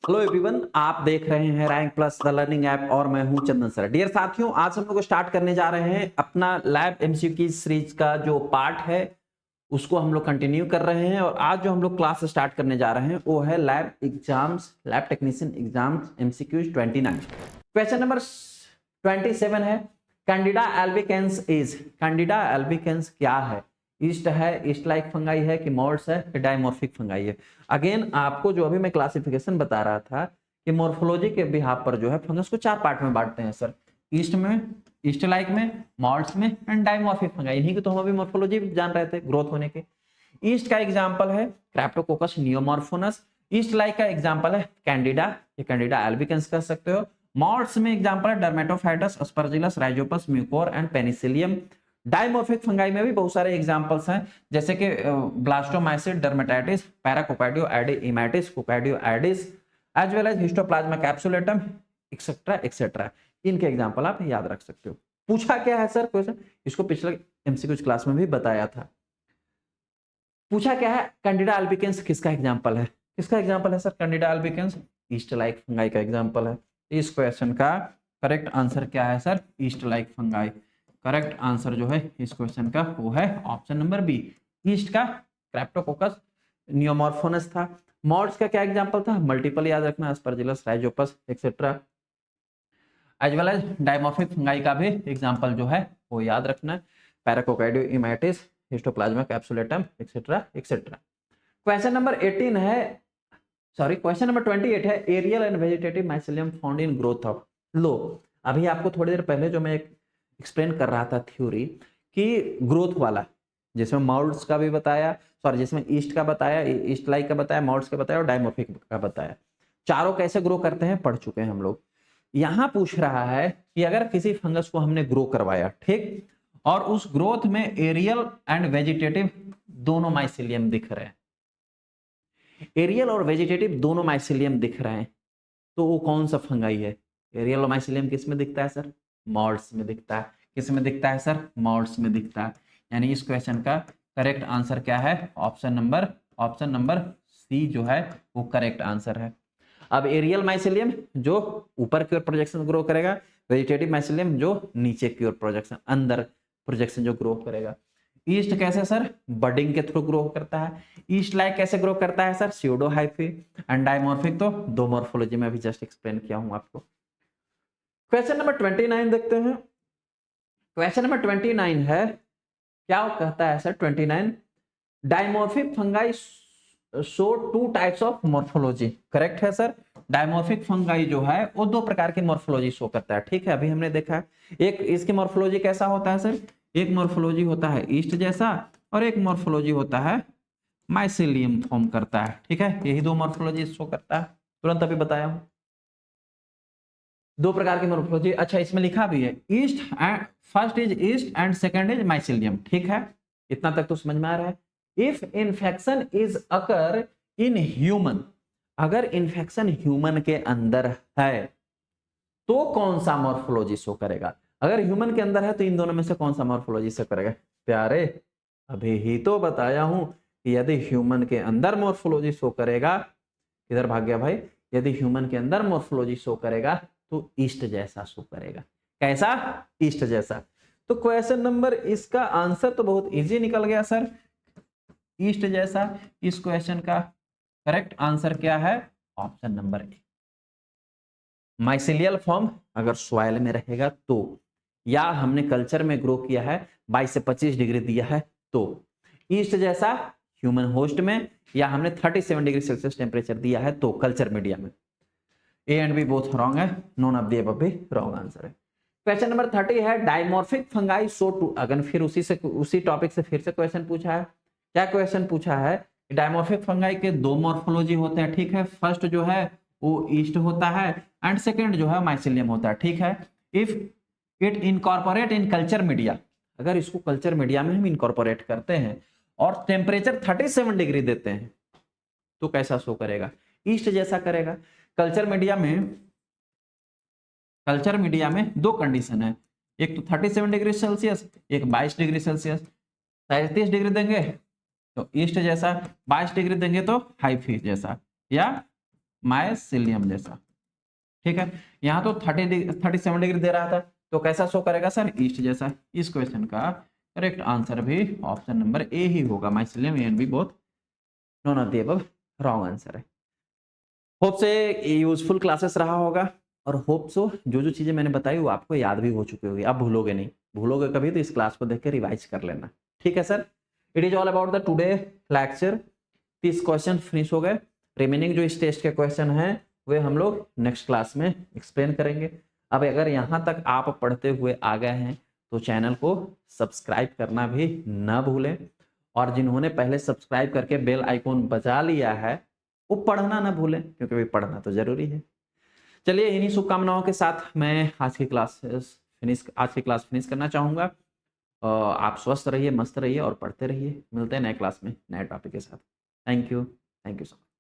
Hello everyone, आप देख रहे हैं rank plus the learning app और मैं हूं चंदन सर। डियर साथियों, आज हम लोग स्टार्ट करने जा रहे हैं अपना लैब एमसीक्यू सीरीज का जो पार्ट है उसको हम लोग कंटिन्यू कर रहे हैं। और आज जो हम लोग क्लास स्टार्ट करने जा रहे हैं वो है lab exams, lab technician exams MCQs 29। Question number 27 है, Candida albicans is. Candida albicans क्या है? ईस्ट है, ईस्ट लाइक फंगाई है कि मॉड्स है कि डायमॉर्फिक फंगाई है? अगेन आपको जो अभी मैं क्लासिफिकेशन बता रहा था कि मॉर्फोलॉजी के बिहाफ पर जो है फंगस को 4 पार्ट में बांटते हैं सर। ईस्ट में, ईस्ट लाइक में, मॉड्स में एंड डायमॉर्फिक फंगाई। इन्हीं की तो हम अभी मॉर्फोलॉजी जान रहे थे ग्रोथ होने के। ईस्ट का एग्जांपल है क्रेप्टोकोकस नियोमॉर्फोनस। ईस्ट लाइक का एग्जांपल है कैंडिडा, ये कैंडिडा एल्बिकेंस कह सकते हो। मॉड्स में एग्जांपल है dermatophytes, Aspergillus, Rhizopus, Mucor and Penicillium. Dimorphic fungi में भी बहुत सारे एग्जांपल्स हैं जैसे कि Blastomyces, dermatitis, Paracoccidioides, Coccidioides, as well as Histoplasma capsulatum etcetera etcetera. इनके एग्जांपल आप याद रख सकते हो। पूछा क्या है सर क्वेश्चन, इसको पिछले एमसीक्यू क्लास में भी बताया था। पूछा क्या है, कैंडिडा अल्बिकेंस किसका एग्जांपल है? किसका एग्जांपल है sir Candida albicans? Yeast like fungi का एग्जांपल है। इस क्वेश्चन का करेक्ट आंसर क्या है sir? Yeast like fungi. Correct answer जो है इस क्वेश्चन का वो है ऑप्शन नंबर बी। ईस्ट का क्रेप्टोकोकस नियोमॉर्फोनस था। मॉड्स का क्या एग्जांपल था? मल्टीपल याद रखना, Aspergillus, Rhizopus etcetera. As well as dimorphic fungi का भी एग्जांपल जो है वो याद रखना, Paracoccidioides, Histoplasma capsulatum etcetera etcetera. Question number 18 है, सॉरी क्वेश्चन नंबर 28 है, aerial and vegetative mycelium found in growth of. लो, अभी आपको थोड़ी देर पहले जो मैं एक्सप्लेन कर रहा था थ्योरी कि ग्रोथ वाला, जिसमें मॉड्स का भी बताया, सॉरी जिसमें ईस्ट का बताया, ईस्ट लाइक का बताया, मॉड्स का बताया और डायमॉर्फिक का बताया। चारों कैसे ग्रो करते हैं पढ़ चुके हैं हम लोग। यहां पूछ रहा है कि अगर किसी फंगस को हमने ग्रो करवाया, ठीक, और उस ग्रोथ में एरियल एंड वेजिटेटिव दोनों माइसेलियम दिख रहे हैं, एरियल और वेजिटेटिव दोनों माइसेलियम दिख रहे हैं, तो वो कौन सा फंगाई है? एरियल और माइसेलियम किस में दिखता है सर? मॉड्स में दिखता है। किस में दिखता है सर? मॉड्स में दिखता है। यानी इस क्वेश्चन का करेक्ट आंसर क्या है? ऑप्शन नंबर सी जो है वो करेक्ट आंसर है। अब एरियल माइसेलियम जो ऊपर की ओर प्रोजेक्शन ग्रो करेगा, वेजिटेटिव माइसेलियम जो नीचे की ओर प्रोजेक्शन, अंदर प्रोजेक्शन जो ग्रो करेगा। ईस्ट कैसे सर? बडिंग के थ्रू ग्रो करता है। ईस्ट लाइक कैसे ग्रो करता है sir? Pseudo hyphae. And dimorphic तो दो मॉर्फोलॉजी में अभी जस्ट एक्सप्लेन किया हूं आपको। क्वेश्चन नंबर 29 देखते हैं। क्वेश्चन नंबर 29 है, क्या कहता है sir 29, dimorphic fungi show two types of morphology. Correct है सर, डायमॉर्फिक फंगाई जो है वो दो प्रकार की मॉर्फोलॉजी शो करता है। ठीक है, अभी हमने देखा है एक इसकी मॉर्फोलॉजी कैसा होता है सर, एक मॉर्फोलॉजी होता है ईस्ट जैसा और एक मॉर्फोलॉजी होता है माइसेलियम फॉर्म करता है। ठीक है, यही दो मॉर्फोलॉजी शो करता है, तुरंत अभी बताया हूं। दो प्रकार की मॉर्फोलॉजी। अच्छा, इसमें लिखा भी है east and first is east and second is mycelium. ठीक है, इतना तक तो समझ में आ रहा है। If infection is occur in human, अगर इन्फेक्शन ह्यूमन के अंदर है तो कौन सा मॉर्फोलॉजी शो करेगा? अगर ह्यूमन के अंदर है तो इन दोनों में से कौन सा मॉर्फोलॉजी शो करेगा? प्यारे, अभी ही तो बताया हूं कि यदि ह्यूमन के अंदर मॉर्फोलॉजी शो करेगा, किधर भाग गया भाई, यदि ह्यूमन के अंदर मॉर्फोलॉजी शो करेगा तो ईस्ट जैसा शो करेगा। कैसा? ईस्ट जैसा। तो क्वेश्चन नंबर इसका आंसर तो बहुत इजी निकल गया सर, ईस्ट जैसा। इस क्वेश्चन का करेक्ट आंसर क्या है? ऑप्शन नंबर ए। माइसेलियल फॉर्म अगर सॉइल में रहेगा तो, या हमने कल्चर में ग्रो किया है 22 से 25 डिग्री दिया है तो, ईस्ट जैसा ह्यूमन होस्ट में, या हमने 37 डिग्री सेल्सियस टेम्परेचर दिया है तो कल्चर मीडिया में। A and B both wrong है, नॉन ऑफ द अबव भी रॉन्ग आंसर है। क्वेश्चन नंबर 30 है, डायमॉर्फिक फंगाई शो टू। अगर फिर उसी टॉपिक से फिर से क्वेश्चन पूछा है। क्या क्वेश्चन पूछा है? डायमॉर्फिक फंगाई के दो मॉर्फोलॉजी होते हैं। ठीक है, फर्स्ट जो है वो ईस्ट होता है एंड सेकंड जो है माइसेलियम होता है। ठीक है, if it incorporate in culture media, अगर इसको कल्चर मीडिया में हम इनकॉर्पोरेट करते हैं और टेम्परेचर 37 डिग्री देते हैं तो कैसा शो करेगा? ईस्ट जैसा करेगा। कल्चर मीडिया में दो कंडीशन है, एक तो 37 डिग्री सेल्सियस, एक 22 डिग्री सेल्सियस। 37 डिग्री देंगे तो ईस्ट जैसा, 22 डिग्री देंगे तो हाइफी जैसा, या माइसिलियम जैसा। ठीक है, यहाँ तो 37 डिग्री दे रहा था, तो कैसा शो करेगा सर, ईस्ट जैसा। इस क्वेश्चन का करेक्ट आंसर भी ऑप्शन नंबर ए ही होगा, mycelium and B both none of the above wrong answer है। होप से यूजफुल क्लासेस रहा होगा, और होप सो जो जो चीजें मैंने बताई वो आपको याद भी हो चुकी होगी, आप भूलोगे नहीं, भूलोगे कभी तो इस क्लास को देख के रिवाइज कर लेना। ठीक है sir, it is all about the today lecture. 30 question finish हो गए, रिमेनिंग जो इस टेस्ट के क्वेश्चन हैं वे हम लोग नेक्स्ट क्लास में एक्सप्लेन करेंगे। अब अगर यहाँ तक आप पढ़ते हुए आ गए हैं तो चैनल को सब्सक्राइब करना भी ना भूलें, और जिन्होंने पहले सब्सक्राइब करके बेल आइकॉन बजा लिया है वो पढ़ना ना भूलें, क्योंकि भी पढ़ना तो जरूरी है। चलिए इन्हीं शुभकामनाओं के साथ मैं आज की क्लास फिनिश करना चाहूंगा। आप स्वस्थ रहिए, मस्त रहिए और पढ़ते रहिए। मिलते हैं नए क्लास में नए टॉपिक के साथ। Thank you so much.